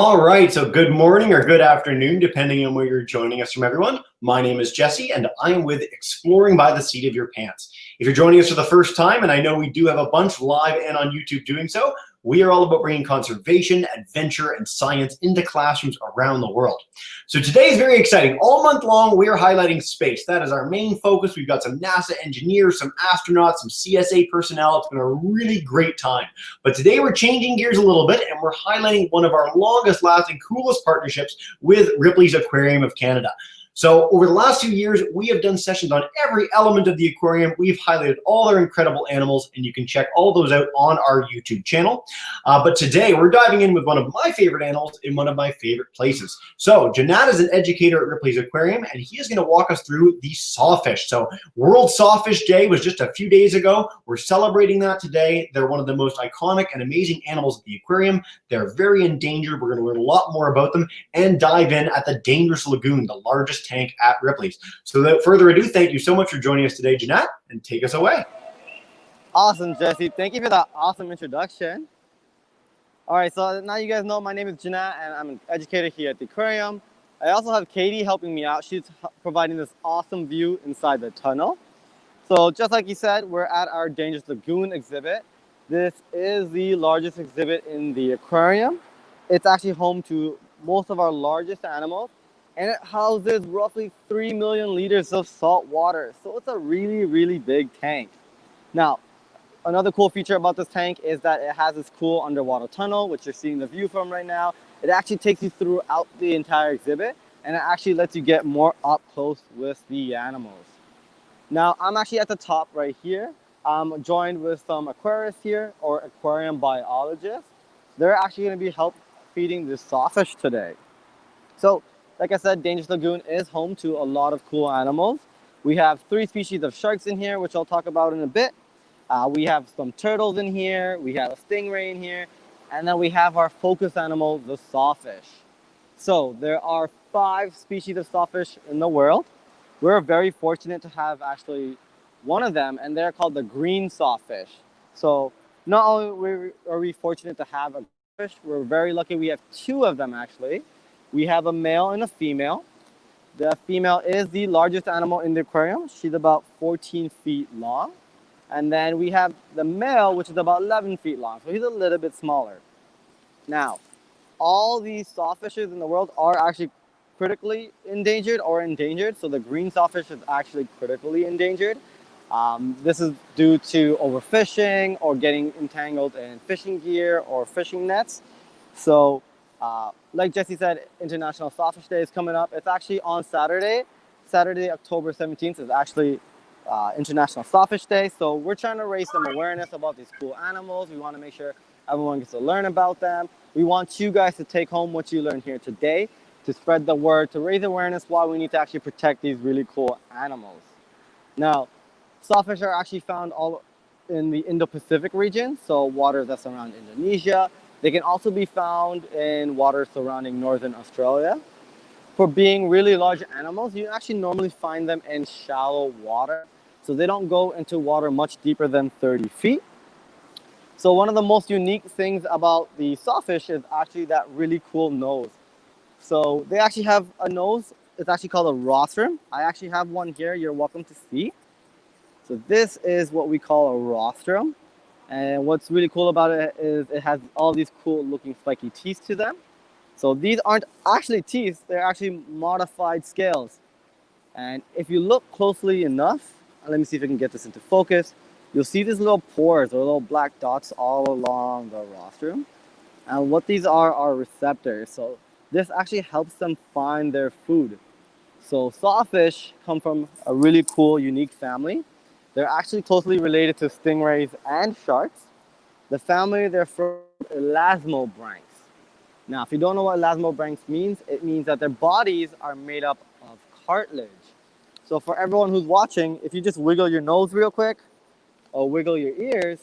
All right, so good morning or good afternoon, depending on where you're joining us from, everyone. My name is Jesse, and I am with Exploring by the Seat of Your Pants. If you're joining us for the first time, and I know we do have a bunch live and on YouTube doing so, we are all about bringing conservation, adventure, and science into classrooms around the world. So today is very exciting. All month long, we are highlighting space. That is our main focus. We've got some NASA engineers, some astronauts, some CSA personnel. It's been a really great time. But today we're changing gears a little bit, and we're highlighting one of our longest lasting, coolest partnerships with Ripley's Aquarium of Canada. So over the last 2 years, we have done sessions on every element of the aquarium. We've highlighted all their incredible animals, and you can check all those out on our YouTube channel. But today, we're diving in with one of my favorite animals in one of my favorite places. So Janat is an educator at Ripley's Aquarium, and he is going to walk us through the sawfish. So World Sawfish Day was just a few days ago. We're celebrating that today. They're one of the most iconic and amazing animals at the aquarium. They're very endangered. We're going to learn a lot more about them and dive in at the Dangerous Lagoon, the largest tank at Ripley's. So without further ado, thank you so much for joining us today, Janat, and take us away. Awesome, Jesse. Thank you for that awesome introduction. All right, so now you guys know my name is Janat, and I'm an educator here at the aquarium. I also have Katie helping me out. She's providing this awesome view inside the tunnel. So just like you said, we're at our Dangerous Lagoon exhibit. This is the largest exhibit in the aquarium. It's actually home to most of our largest animals, and it houses roughly 3 million liters of salt water. So it's a really, really big tank. Now, another cool feature about this tank is that it has this cool underwater tunnel, which you're seeing the view from right now. It actually takes you throughout the entire exhibit, and it actually lets you get more up close with the animals. Now, I'm actually at the top right here. I'm joined with some aquarists here, or aquarium biologists. They're actually going to be help feeding the sawfish today. So, like I said, Dangerous Lagoon is home to a lot of cool animals. We have 3 species of sharks in here, which I'll talk about in a bit. We have some turtles in here. We have a stingray in here. And then we have our focus animal, the sawfish. So there are 5 species of sawfish in the world. We're very fortunate to have actually one of them, and they're called the green sawfish. So not only are we fortunate to have a fish, we're very lucky we have 2 of them actually. We have a male and a female. The female is the largest animal in the aquarium. She's about 14 feet long. And then we have the male, which is about 11 feet long. So he's a little bit smaller. Now, all these sawfishes in the world are actually critically endangered or endangered. So the green sawfish is actually critically endangered. This is due to overfishing or getting entangled in fishing gear or fishing nets. So, like Jesse said, International Sawfish Day is coming up. It's actually on Saturday. Saturday, October 17th is actually International Sawfish Day. So we're trying to raise some awareness about these cool animals. We want to make sure everyone gets to learn about them. We want you guys to take home what you learned here today, to spread the word, to raise awareness why we need to actually protect these really cool animals. Now, sawfish are actually found all in the Indo-Pacific region, so waters that surround Indonesia. They can also be found in waters surrounding northern Australia. For being really large animals, you actually normally find them in shallow water. So they don't go into water much deeper than 30 feet. So one of the most unique things about the sawfish is actually that really cool nose. So they actually have a nose. It's actually called a rostrum. I actually have one here. You're welcome to see. So this is what we call a rostrum. And what's really cool about it is it has all these cool looking spiky teeth to them. So these aren't actually teeth, they're actually modified scales. And if you look closely enough, let me see if I can get this into focus, you'll see these little pores or little black dots all along the rostrum. And what these are receptors. So this actually helps them find their food. So sawfish come from a really cool, unique family. They're actually closely related to stingrays and sharks. The family, they're from elasmobranchs. Now, if you don't know what elasmobranchs means, it means that their bodies are made up of cartilage. So for everyone who's watching, if you just wiggle your nose real quick or wiggle your ears,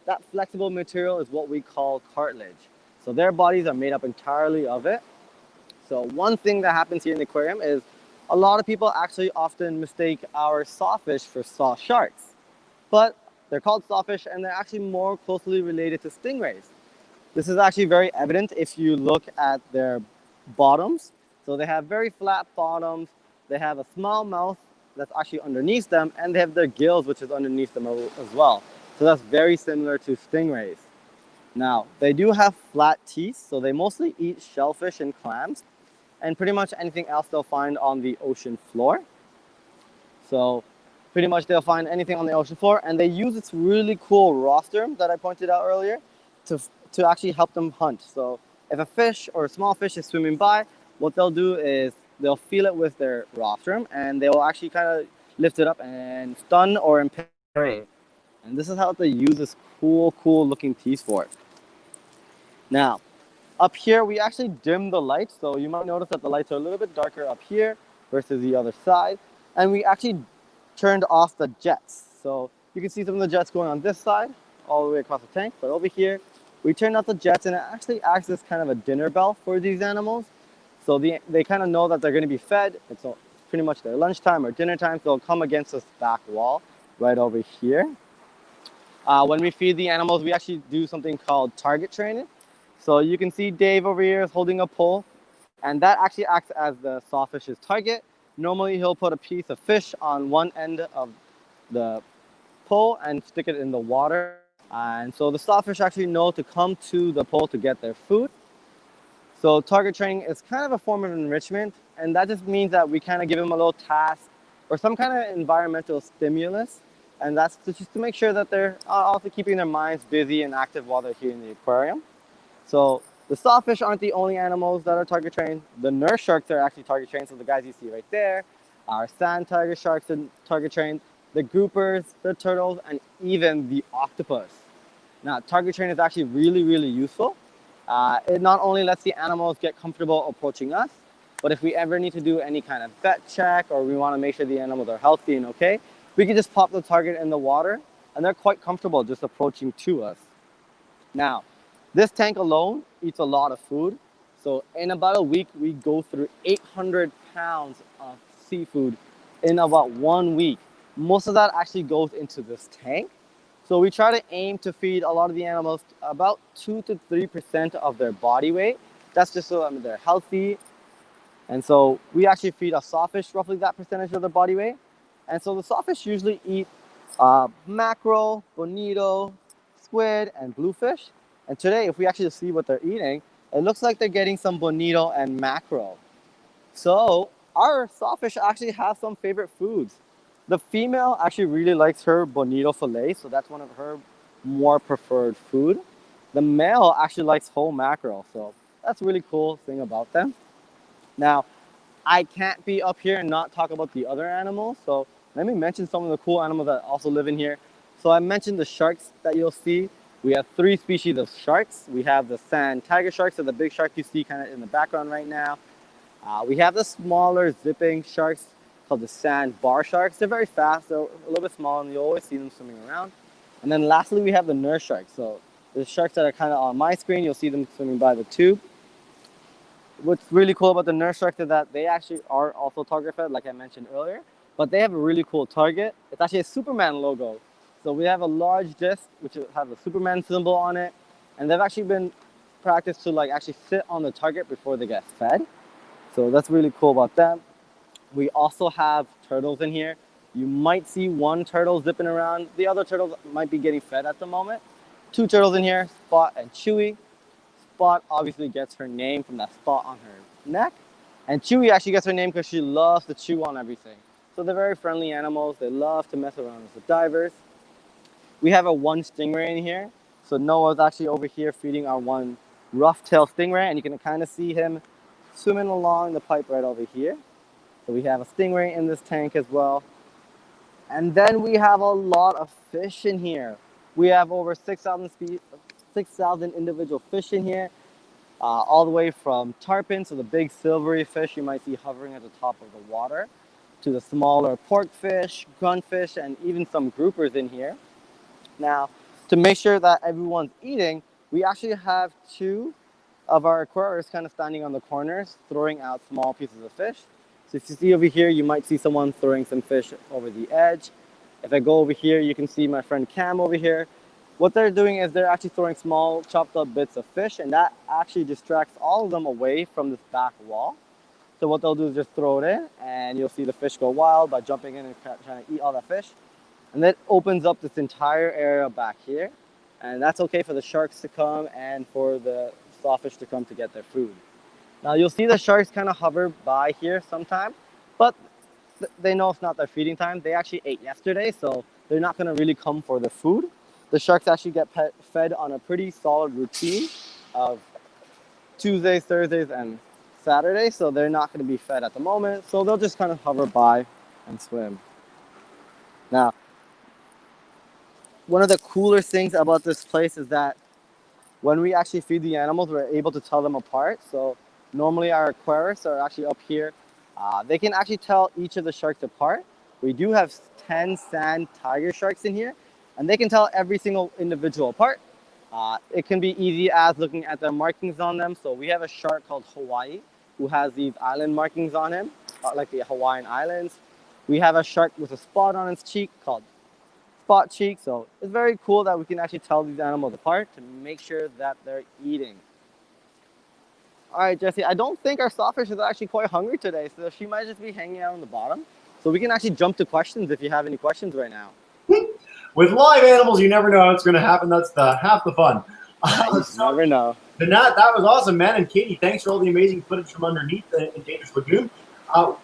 that flexible material is what we call cartilage. So their bodies are made up entirely of it. So one thing that happens here in the aquarium is a lot of people actually often mistake our sawfish for saw sharks. But they're called sawfish, and they're actually more closely related to stingrays. This is actually very evident if you look at their bottoms. So they have very flat bottoms. They have a small mouth that's actually underneath them, and they have their gills, which is underneath them as well. So that's very similar to stingrays. Now, they do have flat teeth, so they mostly eat shellfish and clams, and pretty much anything else they'll find on the ocean floor. So pretty much they'll find anything on the ocean floor, and they use this really cool rostrum that I pointed out earlier to actually help them hunt. So if a fish or a small fish is swimming by, what they'll do is they'll feel it with their rostrum, and they'll actually kind of lift it up and stun or impale prey. And this is how they use this cool looking teeth for it. Now, up here, we actually dim the lights, so you might notice that the lights are a little bit darker up here versus the other side. And we actually turned off the jets. So you can see some of the jets going on this side, all the way across the tank, but over here, we turned off the jets, and it actually acts as kind of a dinner bell for these animals. So they kind of know that they're going to be fed. It's pretty much their lunchtime or dinner time, so they'll come against this back wall right over here. When we feed the animals, we actually do something called target training. So you can see Dave over here is holding a pole, and that actually acts as the sawfish's target. Normally, he'll put a piece of fish on one end of the pole and stick it in the water. And so the sawfish actually know to come to the pole to get their food. So target training is kind of a form of enrichment, and that just means that we kind of give them a little task or some kind of environmental stimulus, and that's just to make sure that they're also keeping their minds busy and active while they're here in the aquarium. So the sawfish aren't the only animals that are target trained. The nurse sharks are actually target trained, so the guys you see right there. Our sand tiger sharks are target trained, the groupers, the turtles, and even the octopus. Now, target training is actually really useful. It not only lets the animals get comfortable approaching us, but if we ever need to do any kind of vet check or we want to make sure the animals are healthy and okay, we can just pop the target in the water, and they're quite comfortable just approaching to us. Now, this tank alone eats a lot of food. So in about a week, we go through 800 pounds of seafood in about 1 week. Most of that actually goes into this tank. So we try to aim to feed a lot of the animals about 2 to 3% of their body weight. That's just so they're healthy. And so we actually feed a sawfish roughly that percentage of their body weight. And so the sawfish usually eat mackerel, bonito, squid, and bluefish. And today, if we actually see what they're eating, it looks like they're getting some bonito and mackerel. So our sawfish actually have some favorite foods. The female actually really likes her bonito fillet, so that's one of her more preferred food. The male actually likes whole mackerel, so that's a really cool thing about them. Now, I can't be up here and not talk about the other animals, so let me mention some of the cool animals that also live in here. So I mentioned the sharks that you'll see. We have 3 species of sharks. We have the sand tiger sharks, so the big shark you see kind of in the background right now. We have the smaller zipping sharks called the sand bar sharks. They're very fast, they're a little bit small, and you always see them swimming around. And then lastly, we have the nurse sharks. So the sharks that are kind of on my screen, you'll see them swimming by the tube. What's really cool about the nurse sharks is that they actually are also target fed, like I mentioned earlier, but they have a really cool target. It's actually a Superman logo. So we have a large disc which has a Superman symbol on it, and they've actually been practiced to actually sit on the target before they get fed. So that's really cool about them. We also have turtles in here. You might see one turtle zipping around. The other turtles might be getting fed at the moment. 2 turtles in here, Spot and Chewy. Spot obviously gets her name from that spot on her neck, and Chewy actually gets her name because she loves to chew on everything. So they're very friendly animals. They love to mess around with the divers. We have a 1 stingray in here. So Noah's actually over here feeding our 1 rough-tailed stingray, and you can kind of see him swimming along the pipe right over here. So we have a stingray in this tank as well. And then we have a lot of fish in here. We have over 6,000 individual fish in here, all the way from tarpon, so the big silvery fish you might see hovering at the top of the water, to the smaller porkfish, gunfish, and even some groupers in here. Now, to make sure that everyone's eating, we actually have 2 of our aquarists kind of standing on the corners, throwing out small pieces of fish. So if you see over here, you might see someone throwing some fish over the edge. If I go over here, you can see my friend Cam over here what they're doing is they're actually throwing small chopped up bits of fish, and that actually distracts all of them away from this back wall. So what they'll do is just throw it in, and you'll see the fish go wild by jumping in and trying to eat all that fish. And that opens up this entire area back here. And that's okay for the sharks to come and for the sawfish to come to get their food. Now you'll see the sharks kind of hover by here sometime, but they know it's not their feeding time. They actually ate yesterday, so they're not going to really come for the food. The sharks actually get fed on a pretty solid routine of Tuesdays, Thursdays, and Saturdays, so they're not going to be fed at the moment. So they'll just kind of hover by and swim. Now, one of the cooler things about this place is that when we actually feed the animals, we're able to tell them apart. So normally our aquarists are actually up here. They can actually tell each of the sharks apart. We do have 10 sand tiger sharks in here, and they can tell every single individual apart. It can be easy as looking at the markings on them. So we have a shark called Hawaii who has these island markings on him, like the Hawaiian Islands. We have a shark with a spot on its cheek called spot cheek. So it's very cool that we can actually tell these animals apart to make sure that they're eating. All right, Jesse, I don't think our sawfish is actually quite hungry today, so she might just be hanging out on the bottom. So we can actually jump to questions if you have any questions right now. With live animals, you never know how it's going to happen. That's half the fun. Never know. That was awesome, man. And Katie, thanks for all the amazing footage from underneath the Endangered Lagoon.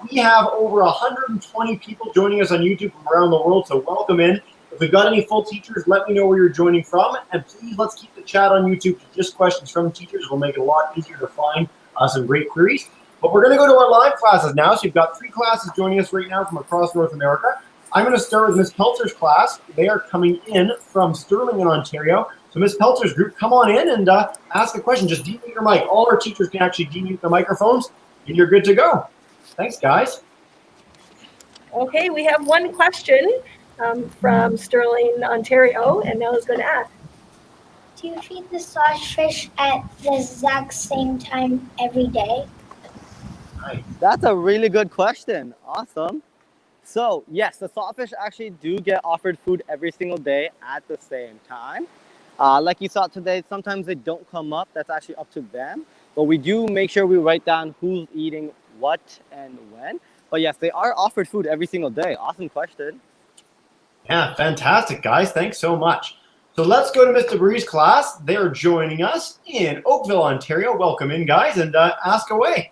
We have over 120 people joining us on YouTube from around the world, so welcome in. If we've got any full teachers, let me know where you're joining from. And please, let's keep the chat on YouTube to just questions from teachers. We'll make it a lot easier to find some great queries. But we're going to go to our live classes now. So you've got 3 classes joining us right now from across North America. I'm going to start with Miss Peltzer's class. They are coming in from Stirling in Ontario. So Miss Peltzer's group, come on in and ask a question. Just demute your mic. All our teachers can actually demute their microphones, and you're good to go. Thanks, guys. Okay, we have one question from Stirling, Ontario, and Nella's going to ask. Do you feed the sawfish at the exact same time every day? Nice. That's a really good question. Awesome. So yes, the sawfish actually do get offered food every single day at the same time. Like you saw today, sometimes they don't come up. That's actually up to them. But we do make sure we write down who's eating what and when. But yes, they are offered food every single day. Awesome question. Yeah, fantastic, guys. Thanks so much. So let's go to Mr. Bree's class. They're joining us in Oakville, Ontario. Welcome in, guys, and ask away.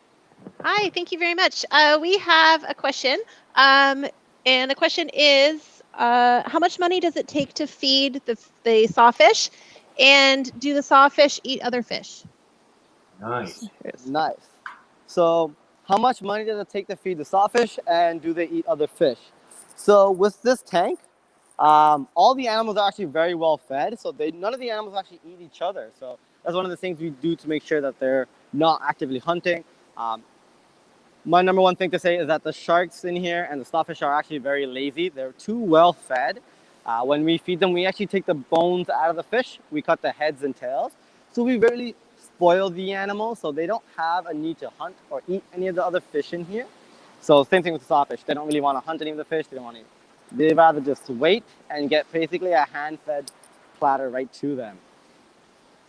Hi, thank you very much. We have a question, and the question is, how much money does it take to feed the sawfish, and do the sawfish eat other fish? Nice. Nice. So how much money does it take to feed the sawfish, and do they eat other fish? So with this tank, all the animals are actually very well fed, so none of the animals actually eat each other. So that's one of the things we do to make sure that they're not actively hunting. My number one thing to say is that the sharks in here and the sawfish are actually very lazy. They're too well fed. When we feed them, we actually take the bones out of the fish. We cut the heads and tails. So we really spoil the animals, so they don't have a need to hunt or eat any of the other fish in here. So same thing with the sawfish. They don't really want to hunt any of the fish. They don't want to eat. They'd rather just wait and get basically a hand-fed platter right to them.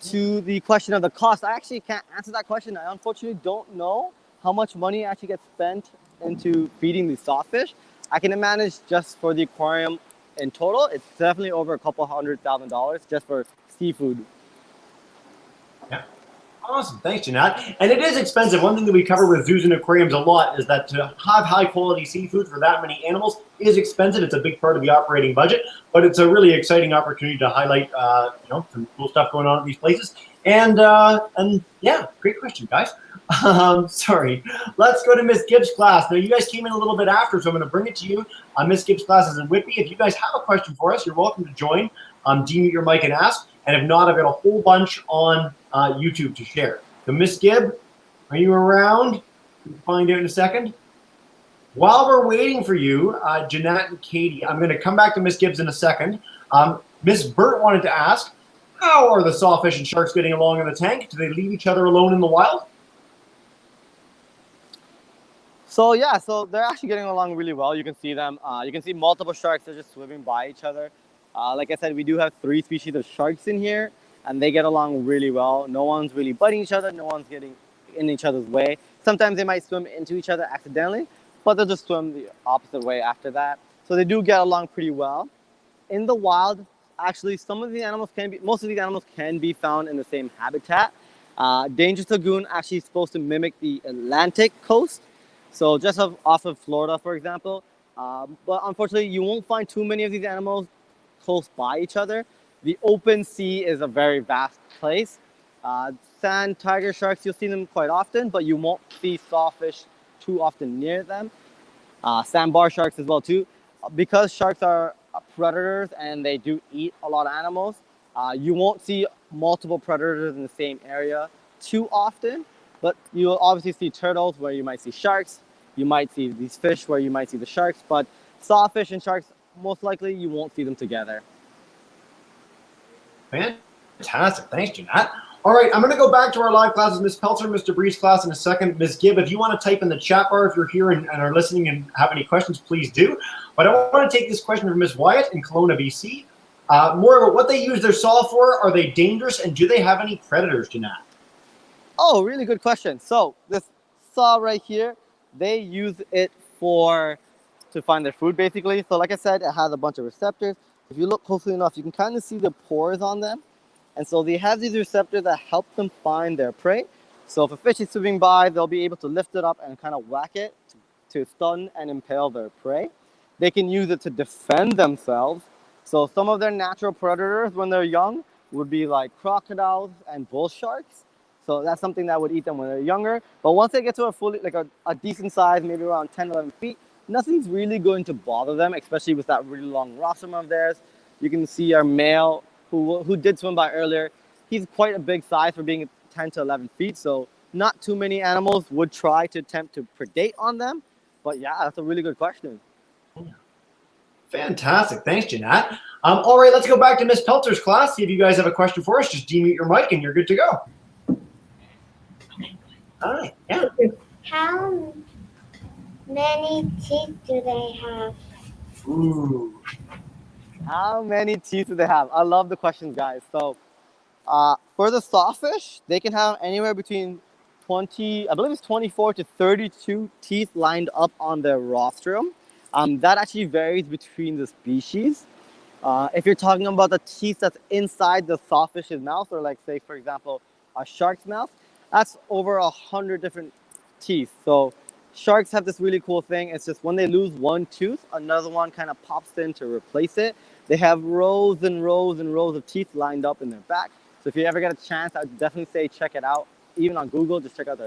To the question of the cost, I actually can't answer that question. I unfortunately don't know how much money actually gets spent into feeding the sawfish. I can imagine just for the aquarium in total, it's definitely over a couple $100,000 just for seafood. Yeah. Awesome. Thanks, Jeanette. And it is expensive. One thing that we cover with zoos and aquariums a lot is that to have high-quality seafood for that many animals is expensive. It's a big part of the operating budget, but it's a really exciting opportunity to highlight, some cool stuff going on at these places. And yeah, great question, guys. Sorry. Let's go to Miss Gibbs' class. Now, you guys came in a little bit after, so I'm going to bring it to you. Miss Gibbs' class is in Whitby. If you guys have a question for us, you're welcome to join. Demute your mic and ask. And if not, I've got a whole bunch on YouTube to share. So, Miss Gibb, are you around? We'll find out in a second. While we're waiting for you, Jeanette and Katie, I'm going to come back to Miss Gibbs in a second. Miss Burt wanted to ask, how are the sawfish and sharks getting along in the tank? Do they leave each other alone in the wild? So yeah, so they're actually getting along really well. You can see them. You can see multiple sharks. They're just swimming by each other. Like I said, we do have 3 species of sharks in here, and they get along really well. No one's really biting each other. No one's getting in each other's way. Sometimes they might swim into each other accidentally, but they'll just swim the opposite way after that. So they do get along pretty well. In the wild, actually, most of these animals can be found in the same habitat. Dangerous lagoon actually is supposed to mimic the Atlantic coast. So just off of Florida, for example. But unfortunately, you won't find too many of these animals close by each other. The open sea is a very vast place. Sand tiger sharks, you'll see them quite often, but you won't see sawfish too often near them. Sandbar sharks as well too. Because sharks are predators and they do eat a lot of animals, you won't see multiple predators in the same area too often, but you'll obviously see turtles where you might see sharks. You might see these fish where you might see the sharks, but sawfish and sharks, most likely you won't see them together. Fantastic. Thanks, Jeanette. All right, I'm going to go back to our live classes, Ms. Peltzer, Mr. Bree's class in a second. Ms. Gibb, if you want to type in the chat bar if you're here and are listening and have any questions, please do. But I want to take this question from Ms. Wyatt in Kelowna, BC. More about what they use their saw for. Are they dangerous, and do they have any predators, Jeanette? Oh, really good question. So this saw right here, they use it to find their food, basically. So like I said, it has a bunch of receptors. If you look closely enough, you can kind of see the pores on them. And so they have these receptors that help them find their prey. So if a fish is swimming by, they'll be able to lift it up and kind of whack it to stun and impale their prey. They can use it to defend themselves. So some of their natural predators when they're young would be like crocodiles and bull sharks. So that's something that would eat them when they're younger. But once they get to a decent size, maybe around 10, 11 feet, nothing's really going to bother them, especially with that really long rostrum of theirs. You can see our male, who did swim by earlier, he's quite a big size for being 10 to 11 feet. So not too many animals would try to attempt to predate on them. But yeah, that's a really good question. Fantastic. Thanks, Jeanette. All right, let's go back to Ms. Peltzer's class. See if you guys have a question for us. Just demute your mic and you're good to go. All right. Yeah. How many teeth do they have? Ooh. How many teeth do they have? I love the questions, guys. So for the sawfish, they can have anywhere between 24 to 32 teeth lined up on their rostrum. That actually varies between the species. If you're talking about the teeth that's inside the sawfish's mouth, or like say, for example, a shark's mouth, that's over 100 different teeth. So sharks have this really cool thing. It's just when they lose one tooth, another one kind of pops in to replace it. They have rows and rows and rows of teeth lined up in their back. So if you ever get a chance, I'd definitely say check it out. Even on Google, just check out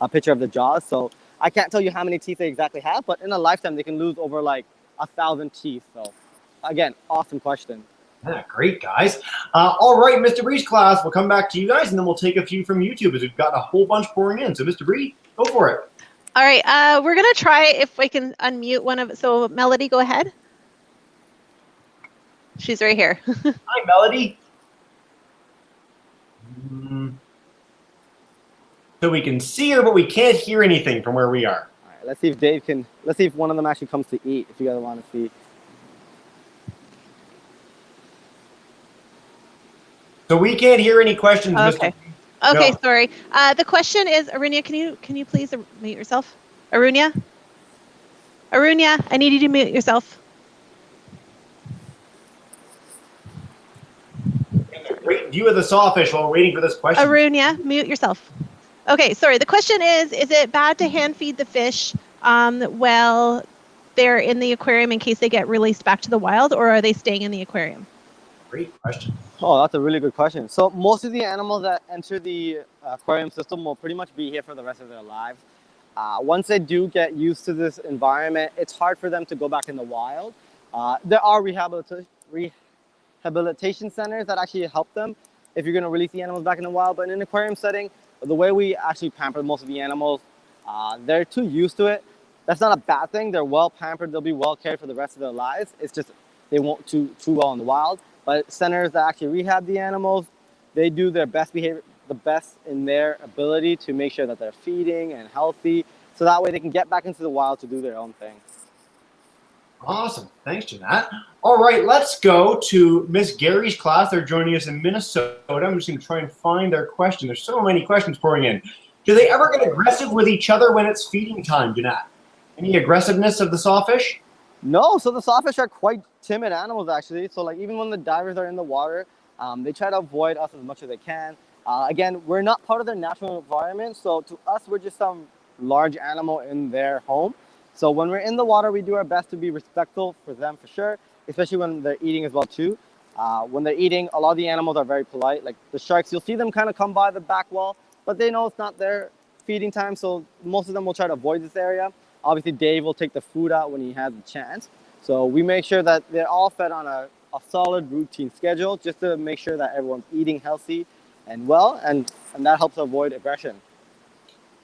a picture of the jaws. So I can't tell you how many teeth they exactly have, but in a lifetime, they can lose over like 1,000 teeth. So again, awesome question. Yeah, great, guys. All right, Mr. Bree's class, we'll come back to you guys, and then we'll take a few from YouTube as we've got a whole bunch pouring in. So, Mr. Bree, go for it. All right, we're going to try if we can unmute one of, so Melody, go ahead. She's right here. Hi, Melody. So we can see her, but we can't hear anything from where we are. All right, let's see if one of them actually comes to eat, if you guys want to see. So we can't hear any questions, Okay. Mr. Okay, No. sorry. The question is, Arunya, can you please mute yourself? Arunya? Arunya, I need you to mute yourself. Great view of the sawfish while we're waiting for this question. Arunya, mute yourself. Okay, sorry. The question is it bad to hand feed the fish while they're in the aquarium in case they get released back to the wild, or are they staying in the aquarium? Great question. Oh, that's a really good question. So most of the animals that enter the aquarium system will pretty much be here for the rest of their lives. Once they do get used to this environment, it's hard for them to go back in the wild. There are rehabilitation centers that actually help them if you're going to release the animals back in the wild. But in an aquarium setting, the way we actually pamper most of the animals, they're too used to it. That's not a bad thing. They're well pampered. They'll be well cared for the rest of their lives. It's just they won't do too well in the wild. But centers that actually rehab the animals, they do their best behavior, the best in their ability to make sure that they're feeding and healthy. So that way they can get back into the wild to do their own thing. Awesome. Thanks, Jeanette. All right, let's go to Miss Gary's class. They're joining us in Minnesota. I'm just going to try and find their question. There's so many questions pouring in. Do they ever get aggressive with each other when it's feeding time, Jeanette? Any aggressiveness of the sawfish? No, so the sawfish are quite timid animals actually. So like even when the divers are in the water, they try to avoid us as much as they can. Again, we're not part of their natural environment, so to us, we're just some large animal in their home. So when we're in the water, we do our best to be respectful for them for sure, especially when they're eating as well too. When they're eating, a lot of the animals are very polite. Like the sharks, you'll see them kind of come by the back wall, but they know it's not their feeding time, so most of them will try to avoid this area. Obviously, Dave will take the food out when he has a chance. So we make sure that they're all fed on a solid routine schedule just to make sure that everyone's eating healthy and well, and that helps avoid aggression.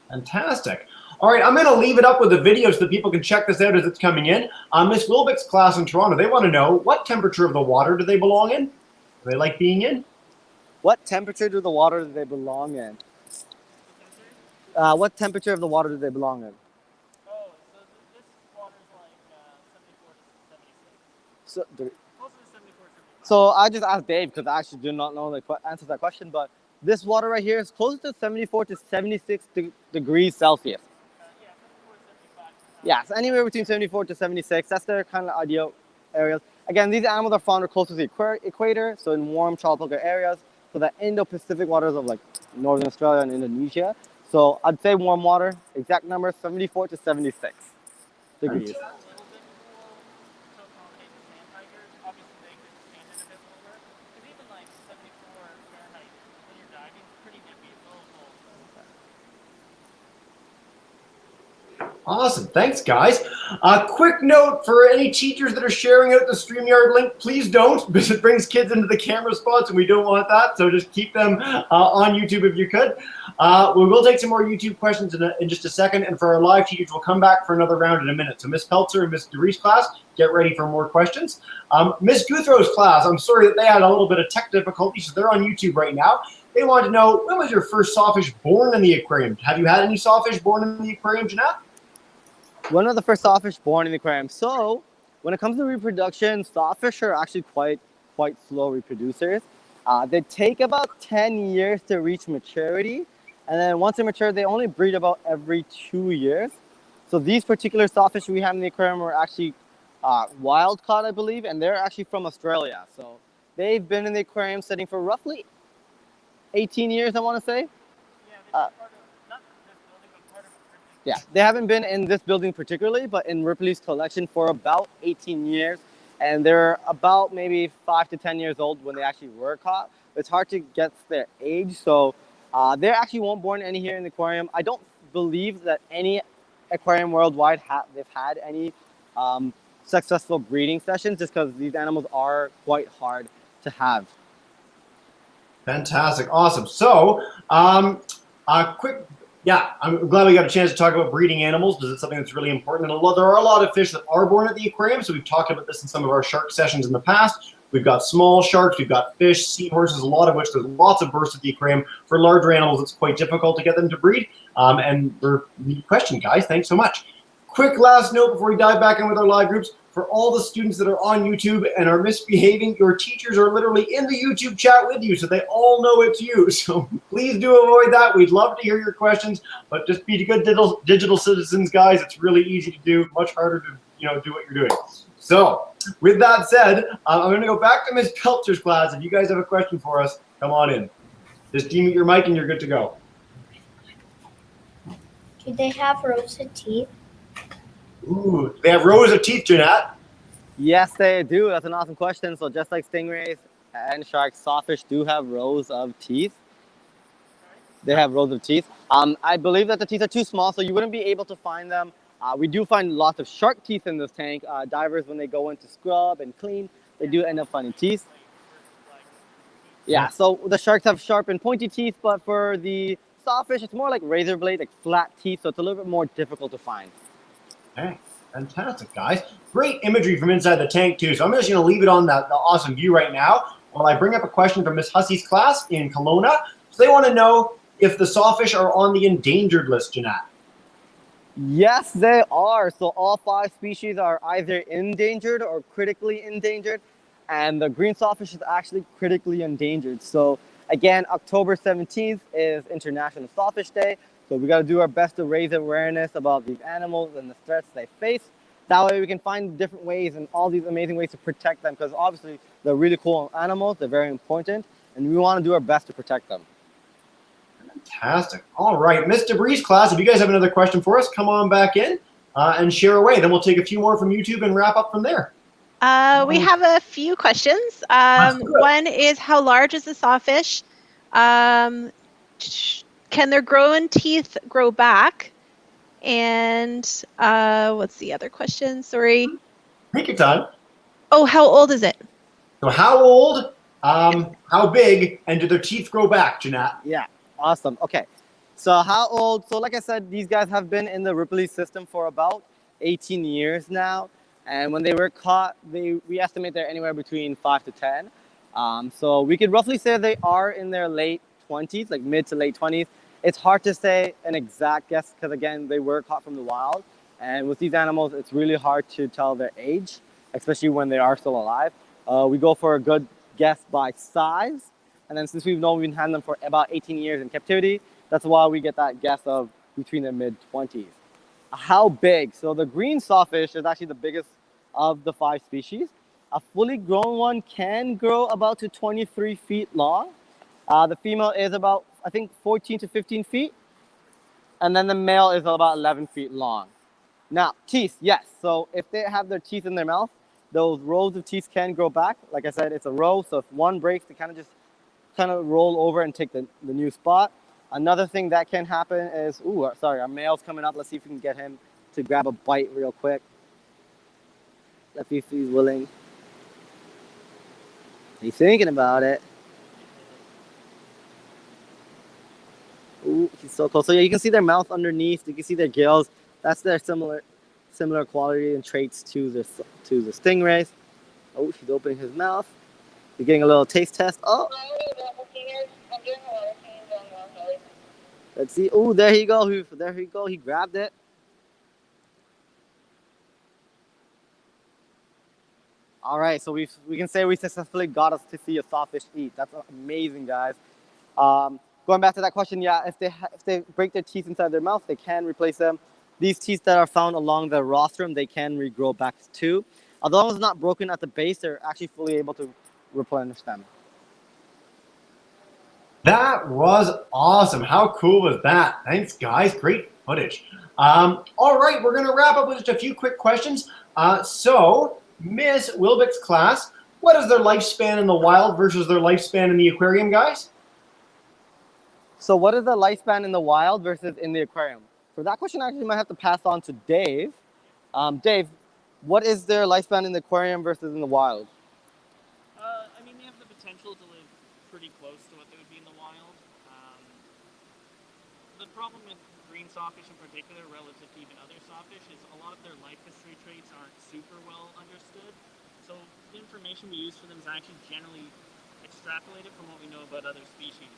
Fantastic. All right, I'm going to leave it up with the video so that people can check this out as it's coming in. Miss Wilbeck's class in Toronto, they want to know what temperature of the water do they belong in? Do they like being in? What temperature do the water do they belong in? What temperature of the water do they belong in? Oh, so this water's like 74 to 76. So, Closer to 74 to 75. so I just asked Dave because I actually do not know the answer to that question, but this water right here is closer to 74 to 76 degrees Celsius. Yeah, 74 to 75. Yeah, so anywhere between 74 to 76, that's their kind of ideal areas. Again, these animals are found close to the equator, so in warm tropical areas, so the Indo-Pacific waters of like Northern Australia and Indonesia. So I'd say warm water, exact number, 74 to 76 degrees. It's a little bit cool to accommodate the sand tigers. Obviously, they could change it a bit lower. Because even like 74 Fahrenheit, when you're diving, it's pretty nippy. It's a little cold. Awesome. Thanks, guys. Quick note for any teachers that are sharing out the StreamYard link, please don't, because it brings kids into the camera spots, and we don't want that. So just keep them on YouTube if you could. We will take some more YouTube questions in just a second, and for our live teachers, we'll come back for another round in a minute. So Miss Peltzer and Miss DeReese class, get ready for more questions. Miss Guthrow's class, I'm sorry that they had a little bit of tech difficulty, so they're on YouTube right now. They wanted to know, when was your first sawfish born in the aquarium? Have you had any sawfish born in the aquarium, Jeanette? One of the first sawfish born in the aquarium. So when it comes to reproduction, sawfish are actually quite slow reproducers. They take about 10 years to reach maturity. And then once they're mature, they only breed about every 2 years. So these particular sawfish we have in the aquarium were actually wild caught, I believe, and they're actually from Australia. So they've been in the aquarium setting for roughly 18 years, I want to say. Yeah, they've been part of, not this building, but part of Ripley. Yeah, they haven't been in this building particularly, but in Ripley's collection for about 18 years. And they're about maybe 5 to 10 years old when they actually were caught. It's hard to guess their age, so they actually won't born any here in the aquarium. I don't believe that any aquarium worldwide they've had any successful breeding sessions, just because these animals are quite hard to have. Fantastic. Awesome. So, quick, yeah, I'm glad we got a chance to talk about breeding animals because it's something that's really important. And there are a lot of fish that are born at the aquarium, so we've talked about this in some of our shark sessions in the past. We've got small sharks, we've got fish, seahorses, a lot of which there's lots of births at the aquarium. For larger animals, it's quite difficult to get them to breed. And the question, guys, thanks so much. Quick last note before we dive back in with our live groups. For all the students that are on YouTube and are misbehaving, your teachers are literally in the YouTube chat with you, so they all know it's you. So please do avoid that. We'd love to hear your questions, but just be good digital citizens, guys. It's really easy to do, much harder to do what you're doing. So with that said, I'm going to go back to Ms. Peltzer's class. If you guys have a question for us, come on in. Just demute your mic and you're good to go. Do they have rows of teeth? Ooh, they have rows of teeth, Jeanette. Yes, they do. That's an awesome question. So just like stingrays and sharks, sawfish do have rows of teeth. They have rows of teeth. I believe that the teeth are too small, so you wouldn't be able to find them. We do find lots of shark teeth in this tank. Divers, when they go in to scrub and clean, they do end up finding teeth. Yeah, so the sharks have sharp and pointy teeth, but for the sawfish, it's more like razor blade, like flat teeth, so it's a little bit more difficult to find. Okay, fantastic, guys. Great imagery from inside the tank, too. So I'm just going to leave it on the awesome view right now while I bring up a question from Miss Hussey's class in Kelowna. So they want to know if the sawfish are on the endangered list, Jeanette. Yes, they are. So all 5 species are either endangered or critically endangered, and the green sawfish is actually critically endangered. So again, October 17th is International Sawfish Day. So we got to do our best to raise awareness about these animals and the threats they face. That way we can find different ways and all these amazing ways to protect them, because obviously they're really cool animals, they're very important, and we want to do our best to protect them. Fantastic. All right, Miss DeBree's class, if you guys have another question for us, come on back in and share away. Then we'll take a few more from YouTube and wrap up from there. We have a few questions. One is, how large is the sawfish? Can their growing teeth grow back? And what's the other question? Sorry. Take your time. Oh, how old is it? So how old, how big, and do their teeth grow back, Jeanette? Yeah, awesome. Okay, so how old? So like I said, these guys have been in the Ripley system for about 18 years now. And when they were caught, we estimate they're anywhere between 5 to 10. So we could roughly say they are in their late 20s, like mid to late 20s. It's hard to say an exact guess because, again, they were caught from the wild. And with these animals, it's really hard to tell their age, especially when they are still alive. We go for a good guess by size. And then since we've been having them for about 18 years in captivity, that's why we get that guess of between their mid-20s. How big? So the green sawfish is actually the biggest of the 5 species. A fully grown one can grow about to 23 feet long. The female is about, I think, 14 to 15 feet. And then the male is about 11 feet long. Now, teeth, yes. So if they have their teeth in their mouth, those rows of teeth can grow back. Like I said, it's a row. So if one breaks, they kind of roll over and take the new spot. Another thing that can happen is, our male's coming up. Let's see if we can get him to grab a bite real quick. Let's see if he's willing. He's thinking about it. Ooh, he's so close. So yeah, you can see their mouth underneath. You can see their gills. That's their similar quality and traits to the stingrays. Oh, he's opening his mouth. He's getting a little taste test. Oh. Let's see. Oh, there he go. There he go. He grabbed it. All right, so we can say we successfully got us to see a sawfish eat. That's amazing, guys. Going back to that question, yeah, if they break their teeth inside their mouth, they can replace them. These teeth that are found along the rostrum, they can regrow back too. As long as it's not broken at the base, they're actually fully able to replenish them. That was awesome. How cool was that? Thanks, guys. Great footage. All right, we're going to wrap up with just a few quick questions. So, Miss Wilbeck's class, what is their lifespan in the wild versus their lifespan in the aquarium, guys? So what is the lifespan in the wild versus in the aquarium? For that question, I actually might have to pass on to Dave. Dave, what is their lifespan in the aquarium versus in the wild? I mean, they have the potential to live pretty close to what they would be in the wild. The problem with green sawfish in particular, relative to even other sawfish, is a lot of their life history traits aren't super well understood. So the information we use for them is actually generally extrapolated from what we know about other species.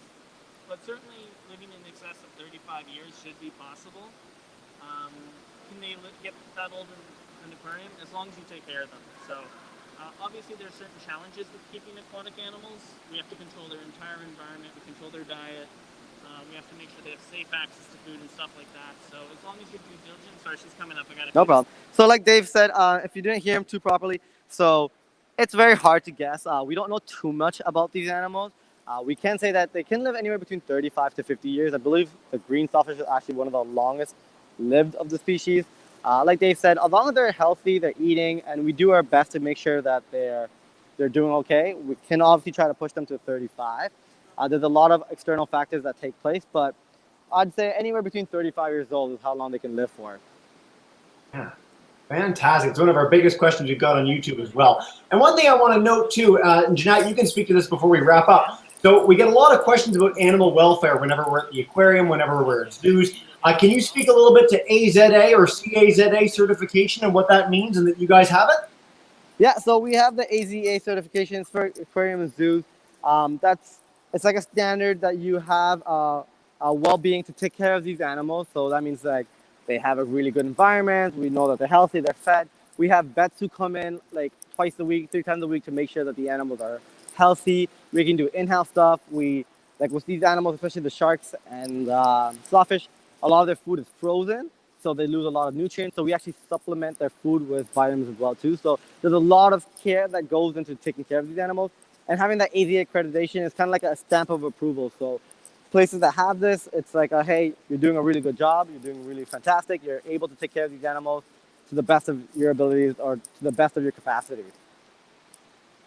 But certainly living in excess of 35 years should be possible. Can they get that old in an aquarium? As long as you take care of them. So obviously there's certain challenges with keeping aquatic animals. We have to control their entire environment, we control their diet. We have to make sure they have safe access to food and stuff like that. So as long as you're due diligent, sorry, she's coming up. No problem. So like Dave said, if you didn't hear him too properly, so it's very hard to guess. We don't know too much about these animals. We can say that they can live anywhere between 35 to 50 years. I believe the green sawfish is actually one of the longest lived of the species. Like Dave said, as long as they're healthy, they're eating, and we do our best to make sure that they're doing okay, we can obviously try to push them to 35. There's a lot of external factors that take place, but I'd say anywhere between 35 years old is how long they can live for. Yeah, fantastic. It's one of our biggest questions we've got on YouTube as well. And one thing I want to note too, and Jeanette, you can speak to this before we wrap up. So we get a lot of questions about animal welfare whenever we're at the aquarium, whenever we're at zoos. Can you speak a little bit to AZA or CAZA certification and what that means and that you guys have it? Yeah, so we have the AZA certifications for aquarium and zoos. It's like a standard that you have well-being to take care of these animals. So that means like they have a really good environment. We know that they're healthy, they're fed. We have vets who come in like twice a week, 3 times a week to make sure that the animals are healthy. We can do in-house stuff. Like with these animals, especially the sharks and sawfish, a lot of their food is frozen, so they lose a lot of nutrients. So we actually supplement their food with vitamins as well too. So there's a lot of care that goes into taking care of these animals. And having that AZA accreditation is kind of like a stamp of approval. So places that have this, it's like, hey, you're doing a really good job. You're doing really fantastic. You're able to take care of these animals to the best of your abilities or to the best of your capacity.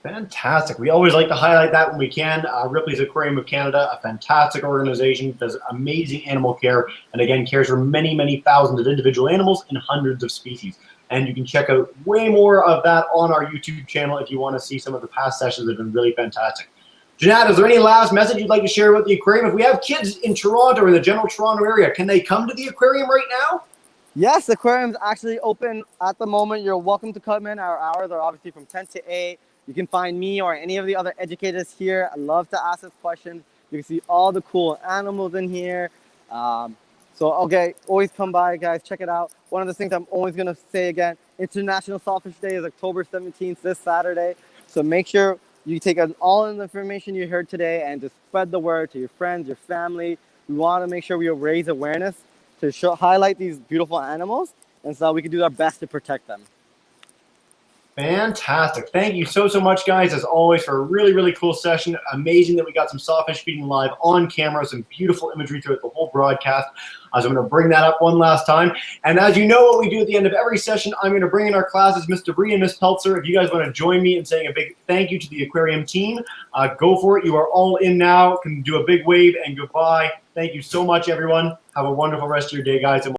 Fantastic. We always like to highlight that when we can. Ripley's Aquarium of Canada, a fantastic organization, does amazing animal care, and again, cares for many, many thousands of individual animals and hundreds of species. And you can check out way more of that on our YouTube channel if you want to see some of the past sessions that have been really fantastic. Jeanette, is there any last message you'd like to share about the aquarium? If we have kids in Toronto or in the general Toronto area, can they come to the aquarium right now? Yes, the aquarium's actually open at the moment. You're welcome to come in. Our hours are obviously from 10 to 8. You can find me or any of the other educators here. I love to ask us questions. You can see all the cool animals in here. Okay, always come by, guys. Check it out. One of the things I'm always going to say again, International Sawfish Day is October 17th, this Saturday. So make sure you take all of the information you heard today and just spread the word to your friends, your family. We want to make sure we raise awareness to highlight these beautiful animals, and so we can do our best to protect them. Fantastic. Thank you so much, guys, as always, for a really, really cool session. Amazing that we got some sawfish feeding live on camera, some beautiful imagery throughout the whole broadcast. So I'm going to bring that up one last time. And as you know what we do at the end of every session, I'm going to bring in our classes, Ms. Debris and Ms. Peltzer. If you guys want to join me in saying a big thank you to the aquarium team, go for it. You are all in now. Can do a big wave and goodbye. Thank you so much, everyone. Have a wonderful rest of your day, guys.